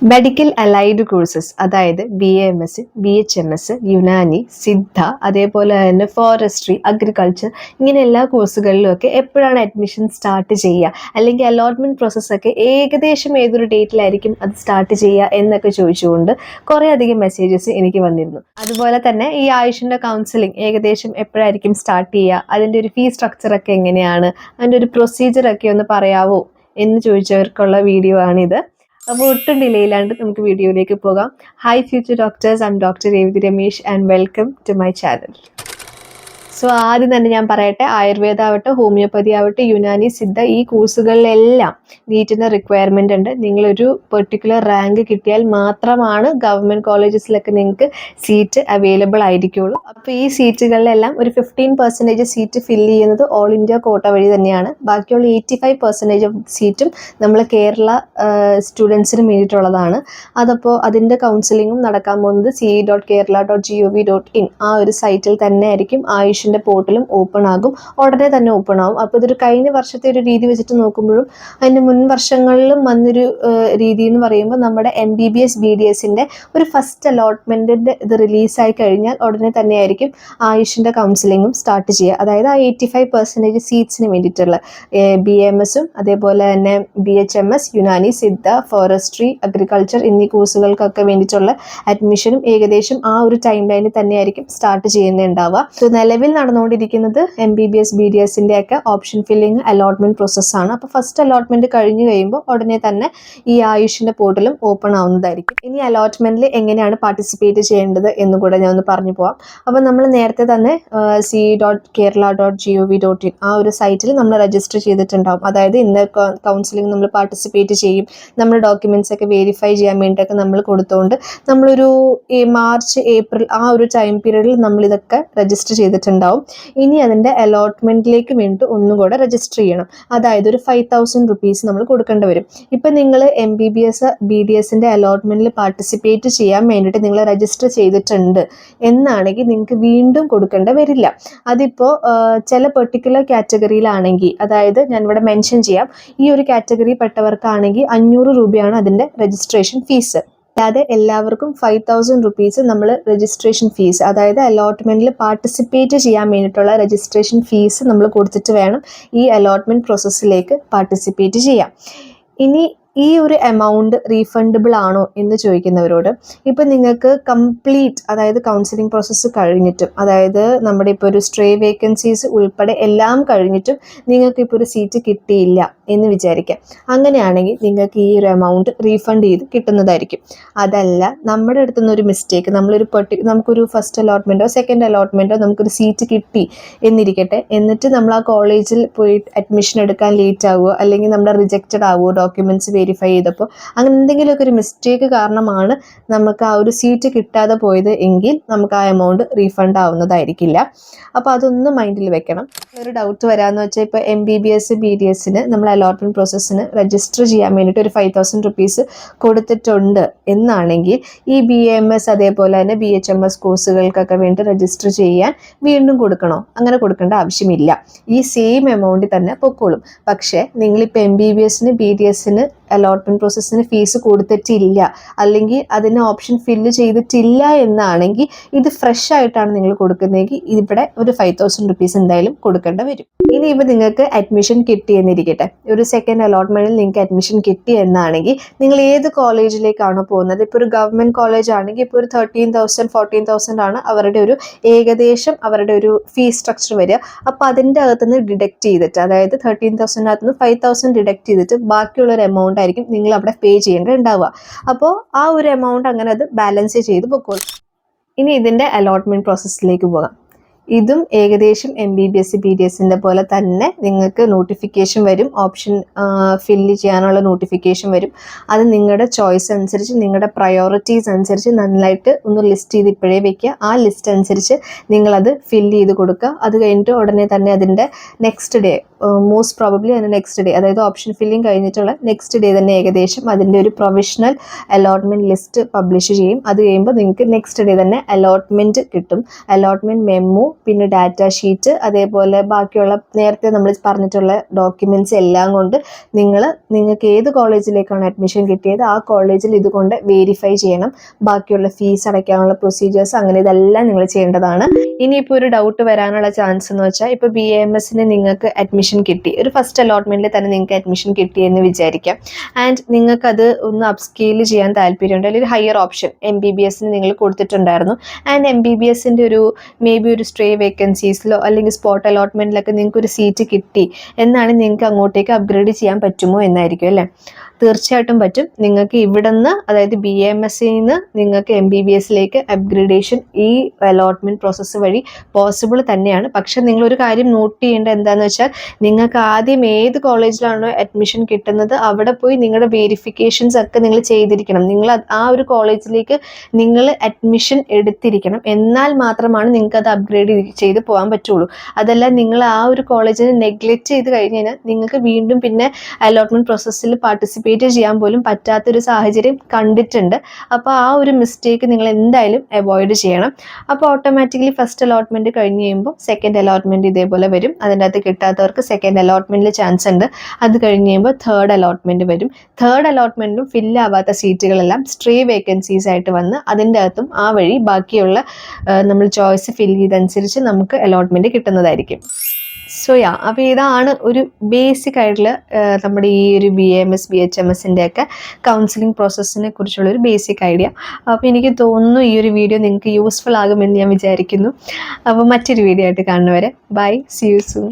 Medical allied courses അതായത് BAMS, BHMS, Unani, Siddha, അതേപോലെ തന്നെ ഫോറസ്ട്രി, അഗ്രികൾച്ചർ ഇങ്ങനെ എല്ലാ കോഴ്സുകളിലുമൊക്കെ എപ്പോഴാണ് അഡ്മിഷൻ സ്റ്റാർട്ട് ചെയ്യുക, അല്ലെങ്കിൽ അലോട്ട്മെൻറ്റ് പ്രോസസ്സൊക്കെ ഏകദേശം ഏതൊരു ഡേറ്റിലായിരിക്കും അത് സ്റ്റാർട്ട് ചെയ്യുക എന്നൊക്കെ ചോദിച്ചുകൊണ്ട് കുറേ അധികം മെസ്സേജസ് എനിക്ക് വന്നിരുന്നു. അതുപോലെ തന്നെ ഈ ആയുഷിൻ്റെ കൗൺസിലിംഗ് ഏകദേശം എപ്പോഴായിരിക്കും സ്റ്റാർട്ട് ചെയ്യുക, അതിൻ്റെ ഒരു ഫീ സ്ട്രക്ചറൊക്കെ എങ്ങനെയാണ്, അതിൻ്റെ ഒരു പ്രൊസീജിയറൊക്കെ ഒന്ന് പറയാവോ എന്ന് ചോദിച്ചവർക്കുള്ള വീഡിയോ ആണിത്. അപ്പോൾ ഒട്ടും ഡിലേ ഇല്ലാണ്ട് നമുക്ക് വീഡിയോയിലേക്ക് പോകാം. Hi future doctors, I am doctor Revathi Ramesh and welcome to my channel. So ആദ്യം തന്നെ ഞാൻ പറയട്ടെ, ആയുർവേദ ആവട്ടെ, ഹോമിയോപ്പതി ആവട്ടെ, യുനാനി, സിദ്ധ ഈ കോഴ്സുകളിലെല്ലാം നീറ്റിൻ്റെ റിക്വയർമെൻ്റ് ഉണ്ട്. നിങ്ങളൊരു പെർട്ടിക്കുലർ റാങ്ക് കിട്ടിയാൽ മാത്രമാണ് ഗവൺമെൻറ് കോളേജസിലൊക്കെ നിങ്ങൾക്ക് സീറ്റ് അവൈലബിൾ ആയിരിക്കുള്ളൂ. അപ്പോൾ ഈ സീറ്റുകളിലെല്ലാം ഒരു 15% സീറ്റ് ഫില്ല് ചെയ്യുന്നത് ഓൾ ഇന്ത്യ കോട്ട വഴി തന്നെയാണ്. ബാക്കിയുള്ള 85% സീറ്റും നമ്മൾ കേരള സ്റ്റുഡൻസിന് വേണ്ടിയിട്ടുള്ളതാണ്. അതപ്പോൾ അതിൻ്റെ കൗൺസിലിങ്ങും നടക്കാൻ പോകുന്നത് ce.kerala.gov.in ആ ഒരു സൈറ്റിൽ തന്നെ ആയിരിക്കും. ആയുഷിൻ്റെ പോർട്ടലും ഓപ്പൺ ആകും, ഉടനെ തന്നെ ഓപ്പൺ ആകും. അപ്പോൾ ഇതൊരു കഴിഞ്ഞ വർഷത്തെ ഒരു രീതി വെച്ചിട്ട് നോക്കുമ്പോഴും അതിൻ്റെ മുൻ വർഷങ്ങളിലും വന്നൊരു രീതി എന്ന് പറയുമ്പോൾ നമ്മുടെ MBBS BDSൻ്റെ ഒരു ഫസ്റ്റ് അലോട്ട്മെൻറ്റിൻ്റെ ഇത് റിലീസായി കഴിഞ്ഞാൽ ഉടനെ തന്നെ ആയിരിക്കും ആയുഷിൻ്റെ കൗൺസിലിങ്ങും സ്റ്റാർട്ട് ചെയ്യുക. അതായത് ആ 85% സീറ്റ്സിന് വേണ്ടിയിട്ടുള്ള BAMSഉം അതേപോലെ തന്നെ BHMS, Unani, Siddha, forestry, agriculture എന്നീ കോഴ്സുകൾക്കൊക്കെ വേണ്ടിയിട്ടുള്ള അഡ്മിഷനും ഏകദേശം ആ ഒരു ടൈം ലൈനിൽ തന്നെയായിരിക്കും സ്റ്റാർട്ട് ചെയ്യുന്നുണ്ടാവുക. സോ നിലവിൽ നടന്നുകൊണ്ടിരിക്കുന്നത് MBBS BDSൻ്റെ ഒക്കെ ഓപ്ഷൻ ഫില്ലിംഗ് അലോട്ട്മെൻറ്റ് പ്രോസസ്സാണ്. അപ്പോൾ ഫസ്റ്റ് അലോട്ട്മെൻറ്റ് കഴിഞ്ഞ് കഴിയുമ്പോൾ ഉടനെ തന്നെ ഈ ആയുഷിൻ്റെ പോർട്ടലും ഓപ്പൺ ആവുന്നതായിരിക്കും. ഇനി അലോട്ട്മെൻറ്റിൽ എങ്ങനെയാണ് പാർട്ടിസിപ്പേറ്റ് ചെയ്യേണ്ടത് എന്നും കൂടെ ഞാൻ ഒന്ന് പറഞ്ഞു പോവാം. അപ്പോൾ നമ്മൾ നേരത്തെ തന്നെ ce.kerala.gov.in ആ ഒരു സൈറ്റിൽ നമ്മൾ രജിസ്റ്റർ ചെയ്തിട്ടുണ്ടാവും. അതായത് ഇന്ന കൗൺസിലിംഗ് നമ്മൾ പാർട്ടിസിപ്പേറ്റ് ചെയ്യും, നമ്മുടെ ഡോക്യുമെൻറ്റ്സ് ഒക്കെ വെരിഫൈ ചെയ്യാൻ വേണ്ടിയിട്ടൊക്കെ നമ്മൾ കൊടുത്തുകൊണ്ട് നമ്മളൊരു മാർച്ച് ഏപ്രിൽ ആ ഒരു ടൈം പീരീഡിൽ നമ്മളിതൊക്കെ രജിസ്റ്റർ ചെയ്തിട്ടുണ്ടാവും. ഇനി അതിൻ്റെ അലോട്ട്മെൻറ്റിലേക്ക് വേണ്ടി ഒന്നുകൂടെ രജിസ്റ്റർ ചെയ്യണം. അതായത് ഒരു 5,000 rupees നമ്മൾ കൊടുക്കേണ്ടി വരും. ഇപ്പം നിങ്ങൾ MBBS BDSൻ്റെ അലോട്ട്മെൻറ്റിൽ പാർട്ടിസിപ്പേറ്റ് ചെയ്യാൻ വേണ്ടിയിട്ട് നിങ്ങൾ രജിസ്റ്റർ ചെയ്തിട്ടുണ്ട് എന്നാണെങ്കിൽ നിങ്ങൾക്ക് വീണ്ടും കൊടുക്കേണ്ടി വരില്ല. അതിപ്പോൾ ചില പെർട്ടിക്കുലർ കാറ്റഗറിയിലാണെങ്കിൽ, അതായത് ഞാൻ ഇവിടെ മെൻഷൻ ചെയ്യാം, ഈ ഒരു കാറ്റഗറി പെട്ടവർക്കാണെങ്കിൽ 500 രൂപയാണ് അതിൻ്റെ രജിസ്ട്രേഷൻ ഫീസ്. അല്ലാതെ എല്ലാവർക്കും 5,000 rupees നമ്മൾ രജിസ്ട്രേഷൻ ഫീസ്, അതായത് അലോട്ട്മെൻറ്റിൽ പാർട്ടിസിപ്പേറ്റ് ചെയ്യാൻ വേണ്ടിയിട്ടുള്ള രജിസ്ട്രേഷൻ ഫീസ് നമ്മൾ കൊടുത്തിട്ട് വേണം ഈ അലോട്ട്മെൻറ്റ് പ്രോസസ്സിലേക്ക് പാർട്ടിസിപ്പേറ്റ് ചെയ്യാം. ഇനി ഈ ഒരു എമൗണ്ട് റീഫണ്ടബിൾ ആണോ എന്ന് ചോദിക്കുന്നവരോട്, ഇപ്പം നിങ്ങൾക്ക് കംപ്ലീറ്റ് അതായത് കൗൺസിലിംഗ് പ്രോസസ്സ് കഴിഞ്ഞിട്ടും, അതായത് നമ്മുടെ ഇപ്പോൾ ഒരു സ്ട്രേ വേക്കൻസീസ് ഉൾപ്പെടെ എല്ലാം കഴിഞ്ഞിട്ടും നിങ്ങൾക്ക് ഇപ്പോൾ ഒരു സീറ്റ് കിട്ടിയില്ല എന്ന് വിചാരിക്കാം. അങ്ങനെയാണെങ്കിൽ നിങ്ങൾക്ക് ഈ ഒരു എമൗണ്ട് റീഫണ്ട് ചെയ്ത് കിട്ടുന്നതായിരിക്കും. അതല്ല നമ്മുടെ അടുത്തു നിന്നൊരു മിസ്റ്റേക്ക്, നമുക്കൊരു ഫസ്റ്റ് അലോട്ട്മെൻറ്റോ സെക്കൻഡ് അലോട്ട്മെൻറ്റോ നമുക്കൊരു സീറ്റ് കിട്ടി എന്നിരിക്കട്ടെ, എന്നിട്ട് നമ്മൾ ആ കോളേജിൽ പോയി അഡ്മിഷൻ എടുക്കാൻ ലേറ്റ് ആവുമോ, അല്ലെങ്കിൽ നമ്മുടെ റിജക്റ്റഡ് ആവുമോ ഡോക്യുമെൻറ്റ്സ് വെരിഫൈ ചെയ്തപ്പോൾ, അങ്ങനെ എന്തെങ്കിലുമൊക്കെ ഒരു മിസ്റ്റേക്ക് കാരണമാണ് നമുക്ക് ആ ഒരു സീറ്റ് കിട്ടാതെ പോയത് എങ്കിൽ നമുക്ക് ആ എമൗണ്ട് റീഫണ്ട് ആവുന്നതായിരിക്കില്ല. അപ്പോൾ അതൊന്നും മൈൻഡിൽ വെക്കണം. ഒരു ഡൗട്ട് വരാമെന്ന് വെച്ചാൽ, ഇപ്പോൾ MBBS BDSന് നമ്മൾ അലോട്ട്മെൻറ്റ് പ്രോസസ്സിന് രജിസ്റ്റർ ചെയ്യാൻ വേണ്ടിയിട്ട് ഒരു 5,000 rupees കൊടുത്തിട്ടുണ്ട് എന്നാണെങ്കിൽ ഈ BAMS അതേപോലെ തന്നെ BHMS കോഴ്സുകൾക്കൊക്കെ വേണ്ടി രജിസ്റ്റർ ചെയ്യാൻ വീണ്ടും കൊടുക്കണോ? അങ്ങനെ കൊടുക്കേണ്ട ആവശ്യമില്ല. ഈ സെയിം എമൗണ്ടിൽ തന്നെ പൊക്കോളും. പക്ഷേ നിങ്ങളിപ്പോൾ MBBSന് BDSന് അലോട്ട്മെൻറ്റ് പ്രോസസ്സിന് ഫീസ് കൊടുത്തിട്ടില്ല, അല്ലെങ്കിൽ അതിന് ഓപ്ഷൻ ഫില്ല് ചെയ്തിട്ടില്ല എന്നാണെങ്കിൽ, ഇത് ഫ്രഷ് ആയിട്ടാണ് നിങ്ങൾ കൊടുക്കുന്നതെങ്കിൽ ഇവിടെ ഒരു 5,000 rupees എന്തായാലും കൊടുക്കേണ്ടി വരും. ഇനി ഇപ്പോൾ നിങ്ങൾക്ക് അഡ്മിഷൻ കിട്ടി എന്നിരിക്കട്ടെ, ഒരു സെക്കൻഡ് അലോട്ട്മെൻറ്റിൽ നിങ്ങൾക്ക് അഡ്മിഷൻ കിട്ടി എന്നാണെങ്കിൽ നിങ്ങൾ ഏത് കോളേജിലേക്കാണോ പോകുന്നത്, ഇപ്പോൾ ഒരു ഗവൺമെൻറ് കോളേജ് ആണെങ്കിൽ ഇപ്പോൾ ഒരു 13,000 14,000 ആണ് അവരുടെ ഒരു ഏകദേശം അവരുടെ ഒരു ഫീസ് സ്ട്രക്ചർ വരിക. അപ്പോൾ അതിൻ്റെ അകത്തുനിന്ന് ഡിഡക്റ്റ് ചെയ്തിട്ട്, അതായത് 13,000 5,000 ഡിഡക്റ്റ് ചെയ്തിട്ട് ബാക്കിയുള്ളൊരു എമൗണ്ട് ആയിരിക്കും നിങ്ങൾ അവിടെ പേ ചെയ്യേണ്ടതുണ്ടാവുക. അപ്പോൾ ആ ഒരു എമൗണ്ട് അങ്ങനെ അത് ബാലൻസ് ചെയ്ത് പൊക്കോളും. ഇനി ഇതിൻ്റെ അലോട്ട്മെൻറ്റ് പ്രോസസ്സിലേക്ക് പോകാം. ഇതും ഏകദേശം MBBS BDSൻ്റെ പോലെ തന്നെ നിങ്ങൾക്ക് നോട്ടിഫിക്കേഷൻ വരും, ഓപ്ഷൻ ഫില്ല് ചെയ്യാനുള്ള നോട്ടിഫിക്കേഷൻ വരും. അത് നിങ്ങളുടെ ചോയ്സ് അനുസരിച്ച്, നിങ്ങളുടെ പ്രയോറിറ്റീസ് അനുസരിച്ച് നന്നായിട്ട് ഒന്ന് ലിസ്റ്റ് ചെയ്ത് ഇപ്പോഴേ വയ്ക്കുക. ആ ലിസ്റ്റ് അനുസരിച്ച് നിങ്ങളത് ഫില്ല് ചെയ്ത് കൊടുക്കുക. അത് കഴിഞ്ഞിട്ട് ഉടനെ തന്നെ അതിൻ്റെ നെക്സ്റ്റ് ഡേ, മോസ്റ്റ് പ്രോബബ്ലി അതിൻ്റെ നെക്സ്റ്റ് ഡേ, അതായത് ഓപ്ഷൻ ഫില്ലിംഗ് കഴിഞ്ഞിട്ടുള്ള നെക്സ്റ്റ് ഡേ തന്നെ ഏകദേശം അതിൻ്റെ ഒരു പ്രൊവിഷണൽ അലോട്ട്മെൻറ്റ് ലിസ്റ്റ് പബ്ലിഷ് ചെയ്യും. അത് കഴിയുമ്പോൾ നിങ്ങൾക്ക് നെക്സ്റ്റ് ഡേ തന്നെ അലോട്ട്മെൻറ്റ് കിട്ടും. അലോട്ട്മെൻറ്റ് മെമ്മോ പിന്നെ ഡാറ്റ ഷീറ്റ്, അതേപോലെ ബാക്കിയുള്ള നേരത്തെ നമ്മൾ പറഞ്ഞിട്ടുള്ള ഡോക്യുമെൻറ്റ്സ് എല്ലാം കൊണ്ട് നിങ്ങൾക്ക് ഏത് കോളേജിലേക്കാണ് അഡ്മിഷൻ കിട്ടിയത് ആ കോളേജിൽ ഇതുകൊണ്ട് വെരിഫൈ ചെയ്യണം. ബാക്കിയുള്ള ഫീസ് അടയ്ക്കാനുള്ള പ്രൊസീജിയേഴ്സ് അങ്ങനെ ഇതെല്ലാം നിങ്ങൾ ചെയ്യേണ്ടതാണ്. ഇനിയിപ്പോൾ ഒരു ഡൗട്ട് വരാനുള്ള ചാൻസ് എന്ന് വെച്ചാൽ, ഇപ്പോൾ BAMSന് നിങ്ങൾക്ക് അഡ്മിഷൻ കിട്ടി, ഒരു ഫസ്റ്റ് അലോട്ട്മെൻറ്റിൽ തന്നെ നിങ്ങൾക്ക് അഡ്മിഷൻ കിട്ടി എന്ന് വിചാരിക്കാം. ആൻഡ് നിങ്ങൾക്കത് ഒന്ന് അപ്സ്കെയിൽ ചെയ്യാൻ താല്പര്യമുണ്ട്, അല്ലെങ്കിൽ ഹയർ ഓപ്ഷൻ MBBSന് നിങ്ങൾ കൊടുത്തിട്ടുണ്ടായിരുന്നു. ആൻഡ് MBBSൻ്റെ ഒരു ഒരു സ്ട്രേ വേക്കൻസീസിലോ അല്ലെങ്കിൽ സ്പോട്ട് അലോട്ട്മെൻറ്റിലൊക്കെ നിങ്ങൾക്ക് ഒരു സീറ്റ് കിട്ടി എന്നാണ് നിങ്ങൾക്ക് അങ്ങോട്ടേക്ക് അപ്ഗ്രേഡ് ചെയ്യാൻ പറ്റുമോ എന്നായിരിക്കും അല്ലേ? തീർച്ചയായിട്ടും പറ്റും. നിങ്ങൾക്ക് ഇവിടുന്ന്, അതായത് BAMSൽ നിന്ന് നിങ്ങൾക്ക് MBBSലേക്ക് അപ്ഗ്രേഡേഷൻ ഈ അലോട്ട്മെൻറ്റ് പ്രോസസ്സ് വഴി പോസിബിൾ തന്നെയാണ്. പക്ഷേ നിങ്ങളൊരു കാര്യം നോട്ട് ചെയ്യേണ്ടത് എന്താണെന്ന് വെച്ചാൽ, നിങ്ങൾക്ക് ആദ്യം ഏത് കോളേജിലാണോ അഡ്മിഷൻ കിട്ടുന്നത് അവിടെ പോയി നിങ്ങളുടെ വെരിഫിക്കേഷൻസ് ഒക്കെ നിങ്ങൾ ചെയ്തിരിക്കണം. നിങ്ങൾ ആ ഒരു കോളേജിലേക്ക് നിങ്ങൾ അഡ്മിഷൻ എടുത്തിരിക്കണം. എന്നാൽ മാത്രമാണ് നിങ്ങൾക്ക് അത് അപ്ഗ്രേഡ് ചെയ്ത് പോകാൻ പറ്റുള്ളൂ. അതല്ല നിങ്ങൾ ആ ഒരു കോളേജിനെ നെഗ്ലക്റ്റ് ചെയ്ത് കഴിഞ്ഞ് കഴിഞ്ഞാൽ നിങ്ങൾക്ക് വീണ്ടും പിന്നെ അലോട്ട്മെൻറ്റ് പ്രോസസ്സിൽ പാർട്ടിസിപ്പേറ്റ് ചെയ്യാൻ പോലും പറ്റാത്തൊരു സാഹചര്യം കണ്ടിട്ടുണ്ട്. അപ്പോൾ ആ ഒരു മിസ്റ്റേക്ക് നിങ്ങൾ എന്തായാലും അവോയ്ഡ് ചെയ്യണം. അപ്പോൾ ഓട്ടോമാറ്റിക്കലി ഫസ്റ്റ് അലോട്ട്മെൻറ്റ് കഴിഞ്ഞ് കഴിയുമ്പോൾ സെക്കൻഡ് അലോട്ട്മെൻറ്റ് ഇതേപോലെ വരും. അതിൻ്റെ അകത്ത് കിട്ടാത്തവർക്ക് സെക്കൻഡ് അലോട്ട്മെൻറ്റിൽ ചാൻസ് ഉണ്ട്. അത് കഴിഞ്ഞ് കഴിയുമ്പോൾ തേർഡ് അലോട്ട്മെൻറ്റ് വരും. തേർഡ് അലോട്ട്മെൻറ്റിലും ഫില്ലാവാത്ത സീറ്റുകളെല്ലാം സ്ട്രേ വേക്കൻസീസ് ആയിട്ട് വന്ന് അതിൻ്റെ അകത്തും ആ വഴി ബാക്കിയുള്ള നമ്മൾ ചോയ്സ് ഫില്ല് ചെയ്തനുസരിച്ച് നമുക്ക് അലോട്ട്മെൻറ്റ് കിട്ടുന്നതായിരിക്കും. സോ അപ്പോൾ ഇതാണ് ഒരു ബേസിക് ആയിട്ടുള്ള നമ്മുടെ ഈ ഒരു BAMS BHMSൻ്റെ ഒക്കെ കൗൺസിലിംഗ് പ്രോസസ്സിനെ കുറിച്ചുള്ള ഒരു ബേസിക് ഐഡിയ. അപ്പോൾ എനിക്ക് തോന്നുന്നു ഈ ഒരു വീഡിയോ നിങ്ങൾക്ക് യൂസ്ഫുൾ ആകുമെന്ന് ഞാൻ വിചാരിക്കുന്നു. അപ്പോൾ മറ്റൊരു വീഡിയോ ആയിട്ട് കാണുന്നവരെ ബൈ, സീ യു സൂൺ.